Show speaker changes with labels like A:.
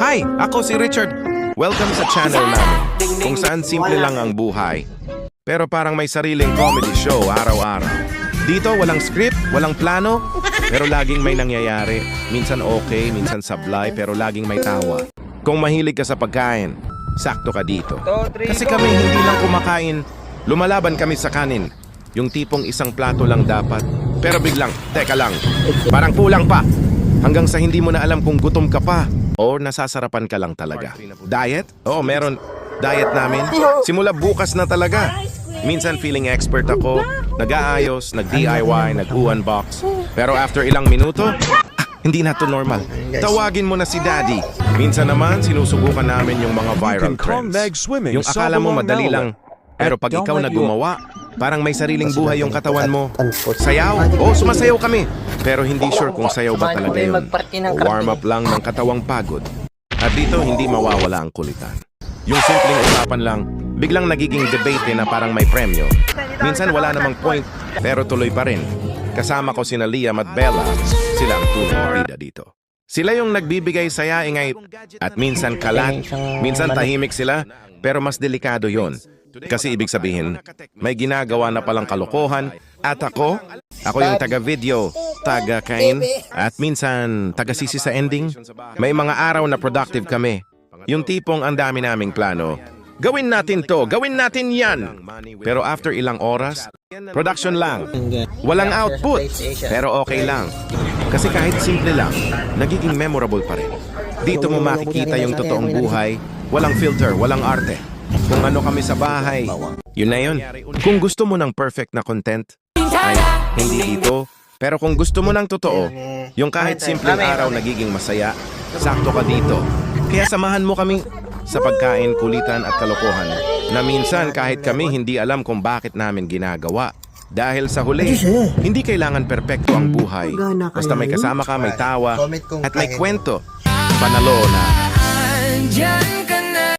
A: Hi! Ako si Richard. Welcome sa channel namin, kung saan simple lang ang buhay. Pero parang may sariling comedy show araw-araw. Dito walang script, walang plano, pero laging may nangyayari. Minsan okay, minsan sablay, pero laging may tawa. Kung mahilig ka sa pagkain, sakto ka dito. Kasi kami hindi lang kumakain, lumalaban kami sa kanin. Yung tipong isang plato lang dapat. Pero biglang, teka lang, parang kulang pa. Hanggang sa hindi mo na alam kung gutom ka pa o nasasarapan ka lang talaga. Diet? Oo, meron. Diet namin. Simula bukas na talaga. Minsan feeling expert ako, nag-aayos, nag-DIY, nag-unbox. Pero after ilang minuto, hindi na to normal. Tawagin mo na si Daddy. Minsan naman, sinusubukan namin yung mga viral trends. Yung akala mo madali lang, pero pag ikaw na gumawa, parang may sariling buhay yung katawan mo. Sayaw? Oo, sumasayaw kami. Pero hindi sure kung sayaw ba talaga yun. O warm up lang ng katawang pagod. At dito, hindi mawawala ang kulitan. Yung simpleng usapan lang, biglang nagiging debate na parang may premyo. Minsan wala namang point, pero tuloy pa rin. Kasama ko sina Liam at Bella, sila ang tunay na bida dito. Sila yung nagbibigay saya, ingay, at minsan kalat, minsan tahimik sila, pero mas delikado yon. Kasi ibig sabihin, may ginagawa na palang kalokohan, at ako yung taga-video, taga-kain, at minsan taga-sisi sa ending. May mga araw na productive kami. Yung tipong ang dami naming plano. Gawin natin to, gawin natin yan. Pero after ilang oras, production lang. Walang output, pero okay lang. Kasi kahit simple lang, nagiging memorable pa rin. Dito mo makikita yung totoong buhay, walang filter, walang arte. Kung ano kami sa bahay, yun na yun. Kung gusto mo ng perfect na content, ay hindi dito. Pero kung gusto mo ng totoo, yung kahit simpleng araw nagiging masaya, sakto ka dito. Kaya samahan mo kami sa pagkain, kulitan at kalokohan na minsan kahit kami hindi alam kung bakit namin ginagawa. Dahil sa huli, hindi kailangan perpekto ang buhay. Basta may kasama ka, may tawa, at may kwento. Panalo na.